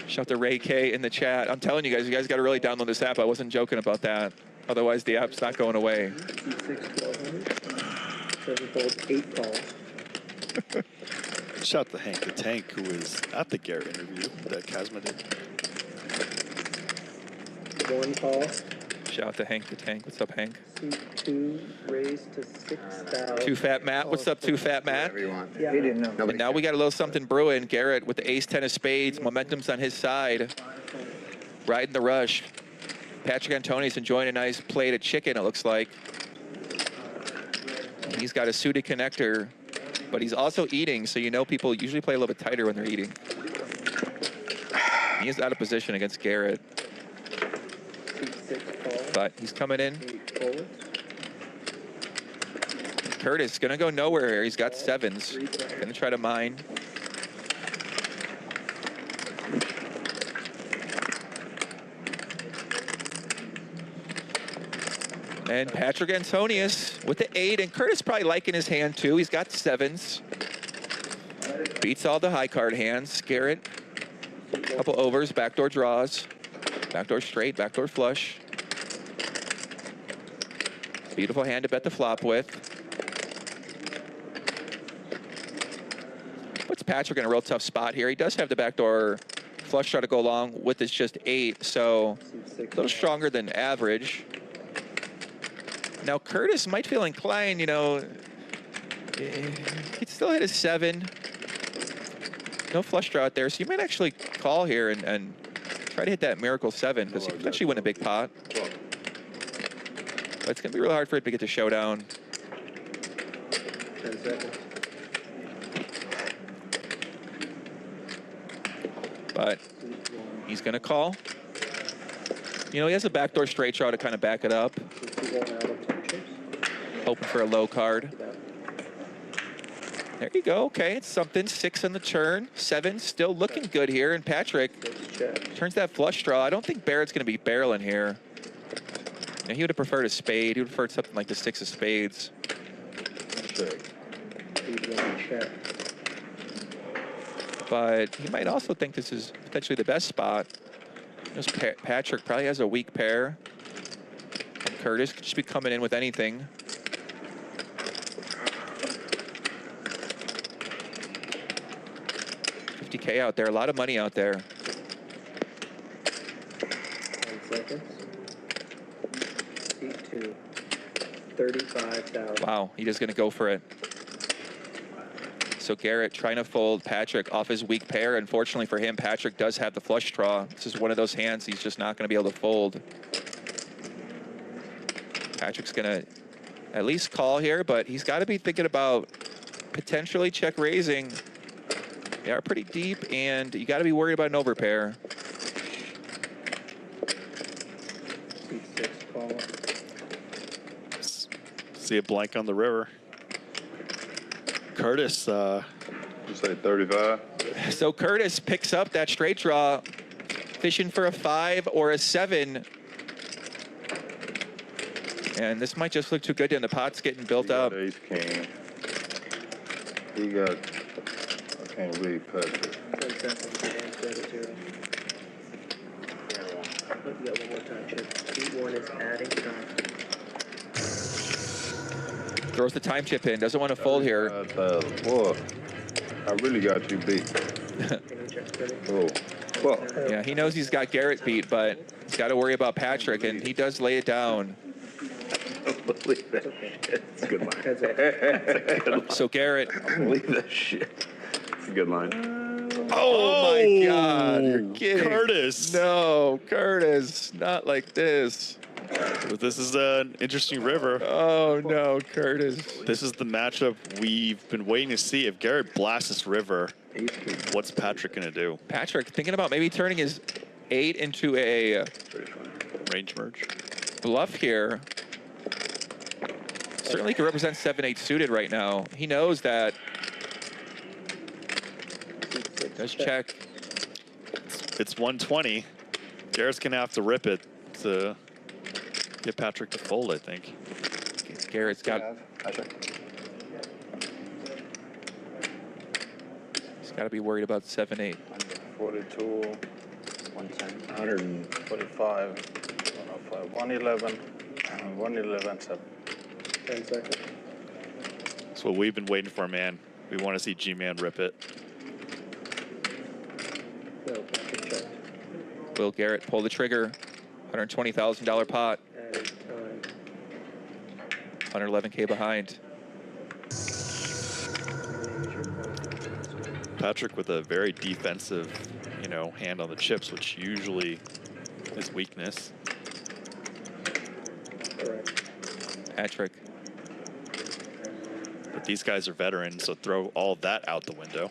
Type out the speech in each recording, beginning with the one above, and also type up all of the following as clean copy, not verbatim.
Shout to Ray K in the chat. I'm telling you guys got to really download this app. I wasn't joking about that. Otherwise, the app's not going away. 8 calls. Shout out to Hank the Tank, who was at the Garrett interview that Kazma did. 1 call. Shout out to Hank the Tank. What's up, Hank? C2 raised to 6,000. Too Fat Matt. What's up, Too Fat Matt? Yeah. He didn't know. And now we got a little something brewing. Garrett with the ace-10 of spades. Momentum's on his side. Riding the rush. Patrick Antonius enjoying a nice plate of chicken, it looks like. He's got a suited connector, but he's also eating, so you know people usually play a little bit tighter when they're eating. He is out of position against Garrett. But he's coming in. Curtis gonna go nowhere here. He's got 7s. Gonna try to mine. And Patrick Antonius with the 8, and Curtis probably liking his hand too. He's got 7s. Beats all the high card hands. Garrett, couple overs, backdoor draws, backdoor straight, backdoor flush. Beautiful hand to bet the flop with. Puts Patrick in a real tough spot here. He does have the backdoor flush draw to go along with his just 8, so a little stronger than average. Now Curtis might feel inclined, you know, he'd still hit a 7. No flush draw out there, so you might actually call here and try to hit that miracle 7, because he could actually win a big pot. But it's going to be really hard for it to get to showdown. 10 seconds. But he's going to call. You know, he has a backdoor straight draw to kind of back it up. Hoping for a low card. There you go. Okay, it's something. 6 on the turn. 7 still looking good here. And Patrick turns that flush draw. I don't think Barrett's going to be barreling here. Now, he would have preferred a spade. He would have preferred something like the 6 of spades. But he might also think this is potentially the best spot. Patrick probably has a weak pair. And Curtis could just be coming in with anything. $50K out there, a lot of money out there. 10 seconds. C2. 35,000. Wow, he just gonna go for it. So Garrett trying to fold Patrick off his weak pair. Unfortunately for him, Patrick does have the flush draw. This is one of those hands he's just not gonna be able to fold. Patrick's gonna at least call here, but he's gotta be thinking about potentially check raising. They are pretty deep, and you gotta be worried about an overpair. C6 call. See a blank on the river. Curtis. You say 35? So Curtis picks up that straight draw, fishing for a 5 or a 7. And this might just look too good, and the pot's getting built up. Ace king. He got, I can't read Patrick. 10 seconds. Hands dead at 0. Look, you got one more time, Chip. C1 is adding time. Throws the time chip in, doesn't want to fold here. Boy, I really got you beat. Oh, fuck. Yeah, he knows he's got Garrett beat, but he's got to worry about Patrick, and he does lay it down. I don't believe that shit. It's a good line. So Garrett. I don't believe that shit. It's a good line. Oh my God, you're kidding. Curtis. No, Curtis, not like this. This is an interesting river. Oh no, Curtis. This is the matchup we've been waiting to see. If Garrett blasts this river, what's Patrick gonna do? Patrick thinking about maybe turning his 8 into a Range merge. bluff here. Certainly can represent 7-8 suited right now. He knows that. Does check. It's 120. Garrett's gonna have to rip it to get Patrick to fold, I think. Garrett's got. He's got to be worried about 7-8. 42. 110. 125, 105, 111, 111, 7. 10 seconds. That's what we've been waiting for, man. We want to see G-Man rip it. No, Patrick checked. Will Garrett pull the trigger? $120,000 pot. Adding time. 111K behind. Major point. Patrick with a very defensive, you know, hand on the chips, which usually is weakness. Correct. Patrick. But these guys are veterans, so throw all of that out the window.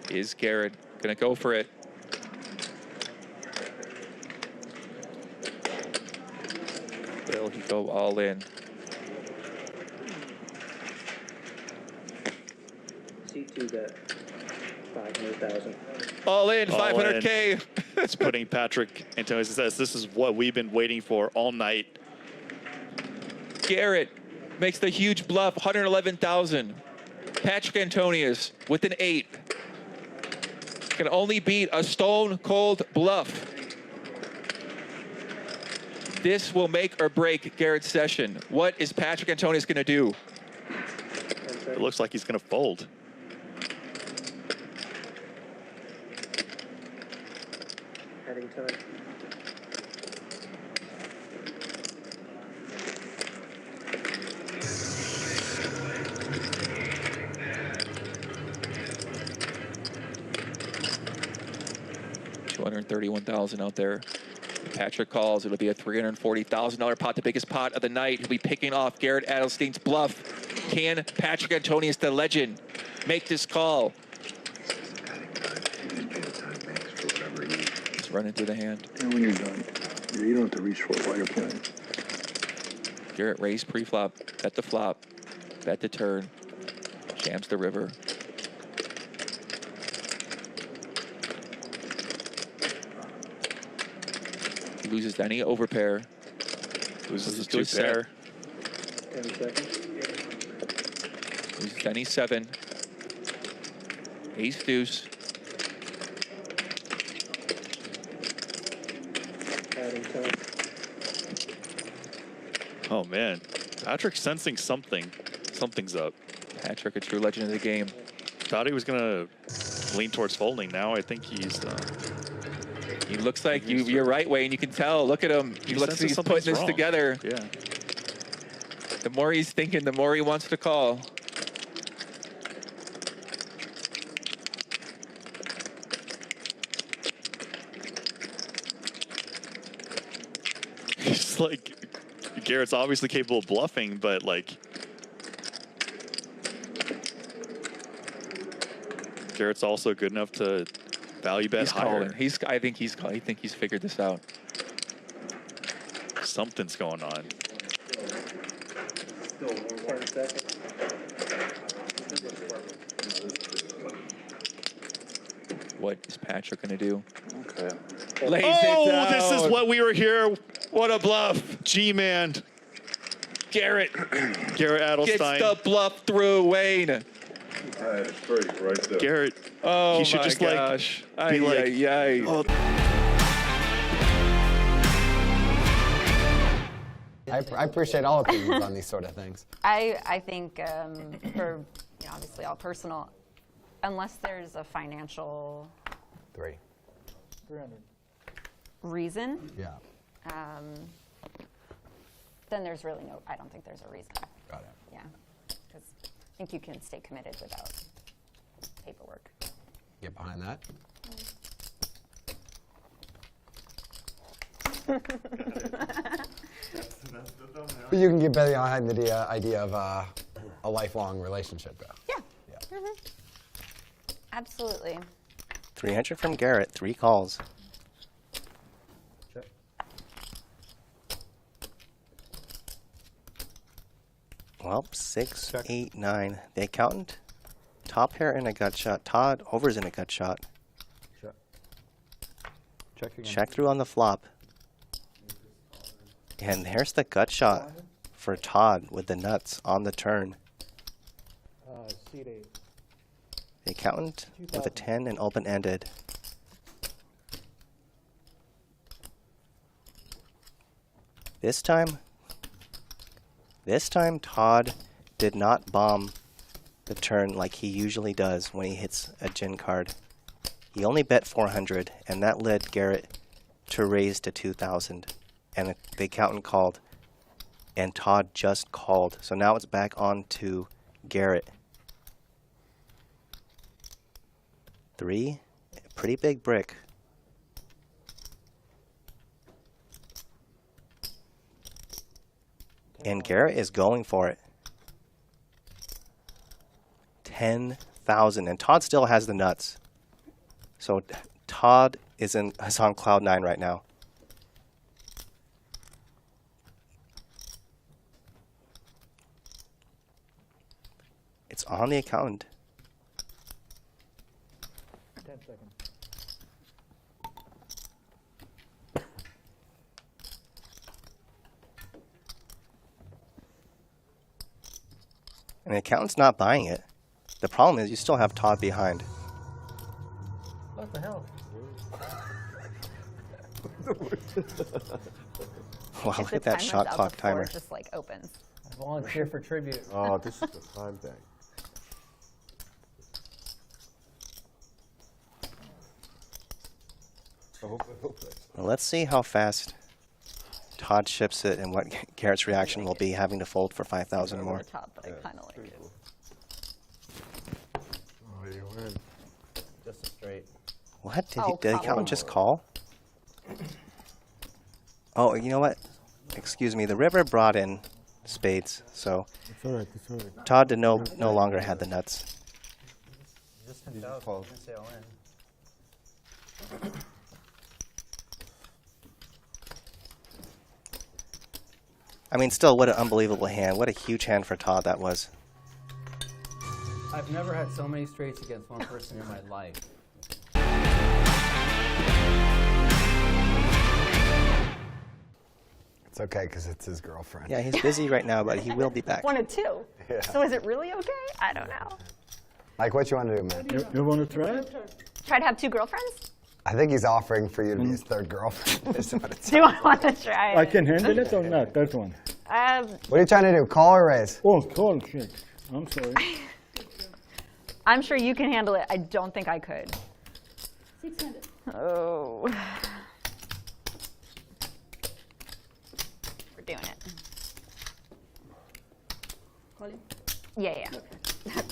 Is Garrett gonna go for it? Will he go all in? C2 bet 500,000. All in, All 500K. It's putting Patrick into his success. This is what we've been waiting for all night. Garrett makes the huge bluff, 111,000. Patrick Antonius with an 8. Can only beat a stone cold bluff. This will make or break Garrett's session. What is Patrick Antonius gonna do? 10 It seconds. looks like he's going to fold. Adding time. $231,000 out there. Patrick calls. It'll be a $340,000 pot, the biggest pot of the night. He'll be picking off Garrett Adelstein's bluff. Can Patrick Antonius, the legend, make this call? It's running through the hand. And when you're done, you don't have to reach for it while you're playing. Garrett raised pre-flop, bet the flop, bet the turn, jams the river. He loses any overpair. Loses to two a set. pair. 10 seconds. Loses any 7. Ace deuce. Adding time. Oh, man. Patrick's sensing something. Something's up. Patrick, a true legend of the game. Thought he was going to lean towards folding. Now I think he's... He looks like you're right, Wayne. You can tell. Look at him. He looks like he's putting this wrong. together. Yeah. The more he's thinking, the more he wants to call. It's like Garrett's obviously capable of bluffing, but like Garrett's also good enough to value bet He's higher. calling. I think he's figured this out. Something's going on. 10 seconds. What is Patrick gonna do? Okay. Lays it Oh, down. this is what we were here. What a bluff. G-Man. Garrett Garrett gets Adelstein. the bluff through, Wayne. It's straight right there. Garrett. Oh, He should my just, like, gosh. be like, Ay, ay, ay. Oh, I appreciate all opinions on these sort of things. I think for obviously all personal, unless there's a financial 3. reason, Yeah. then there's really no. I don't think there's a reason. Got it. Yeah, because I think you can stay committed without paperwork. Get behind that. But you can get behind the idea of a lifelong relationship. Yeah. Yeah. Absolutely. 300 from Garrett, 3 calls. Check. Well, 6, Check. 8, 9. The accountant, top pair and a gut shot. Todd, overs in a gut shot. Check. Check again. Check through on the flop. And here's the gut shot for Todd with the nuts on the turn. Seat 8. The accountant with a 10 and open-ended. This time, Todd did not bomb the turn like he usually does when he hits a gin card. He only bet 400, and that led Garrett to raise to 2,000. And the accountant called, and Todd just called. So now it's back on to Garrett. 3, pretty big brick. And Garrett is going for it. 10,000, and Todd still has the nuts. So Todd is on cloud 9 right now. It's on the accountant. 10 seconds. And the accountant's not buying it. The problem is you still have Todd behind. What the hell? Wow, If look the at that timer's shot out, clock the floor timer. just like opens. I volunteer for tribute. Oh, this is the time thing. Well, let's see how fast Todd ships it and what Garrett's reaction will be having to fold for 5,000 Over more. the top, but I kind of like it. Oh, you win. Just a straight. What? Did Oh, the come accountant just call? Oh, you know what? Excuse me, the river brought in spades, so It's all right. It's all right. Todd no longer had the nuts. Just sent out. called. Say all in. I mean, still, what an unbelievable hand. What a huge hand for Todd that was. I've never had so many straights against one person in my life. It's okay because it's his girlfriend. Yeah, he's busy right now, but he will be back. 1 and 2. Yeah. So is it really okay? I don't know. Like, what you want to do, man? You want to try it? Try to have 2 girlfriends? I think he's offering for you to be his third girlfriend. Is what it's- Do I want to try? I can handle it or not, that one? What are you trying to do? Call or raise? Oh, call, shit. I'm sorry. I'm sure you can handle it. I don't think I could. 600. Oh. We're doing it. Colleen? Yeah.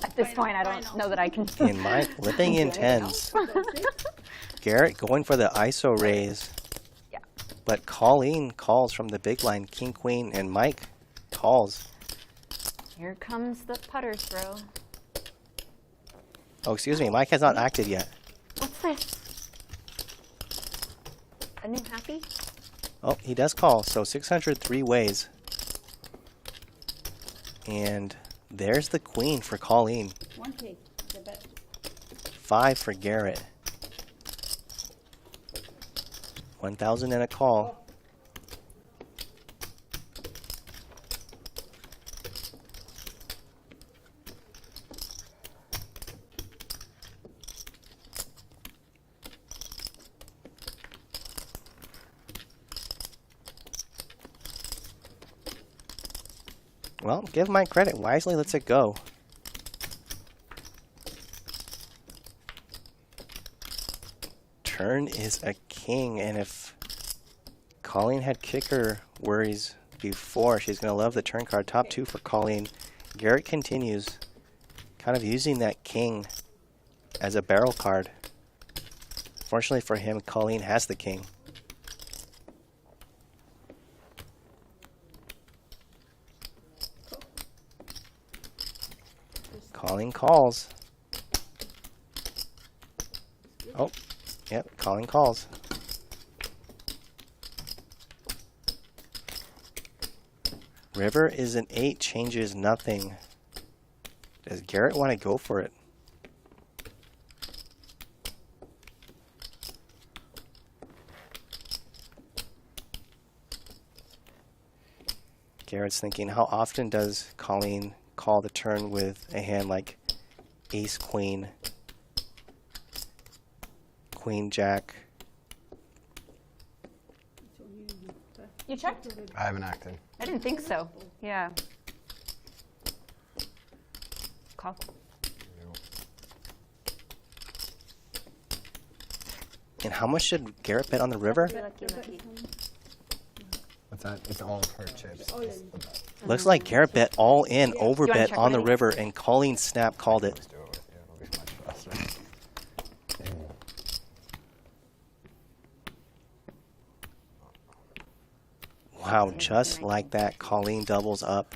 At this point, I don't know that I can. And Mike living in tens. Garrett going for the ISO raise. Yeah. But Colleen calls from the big line, King, Queen, and Mike calls. Here comes the putter throw. Oh, excuse me, Mike has not acted yet. What's this? A new happy? Oh, he does call, so 600 3 ways. And there's the queen for Colleen. 1K, the bet. 5 for Garrett. 1,000 and a call. Well, give Mike credit. Wisely lets it go. Turn is a king, and if Colleen had kicker worries before, she's going to love the turn card. Top 2 for Colleen. Garrett continues, kind of using that king as a barrel card. Fortunately for him, Colleen has the king. Colleen calls. Oh, yep, Colleen calls. River is an 8, changes nothing. Does Garrett want to go for it? Garrett's thinking, how often does Colleen call the turn with a hand like ace, queen, Queen Jack. You checked? I haven't acted. I didn't think so. Yeah. Call. And how much did Garrett bet on the river? What's that? It's all of her chips. Looks like Garrett bet all in, over wanna bet check on the ready? river, and Colleen snap called it. Let's do it with you. It'll be much faster. Wow, just like that, Colleen doubles up.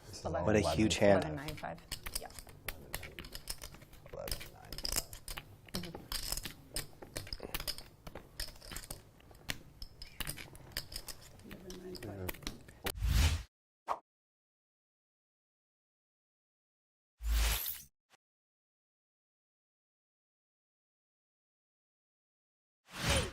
This is all What a 11. huge hand. 11.95.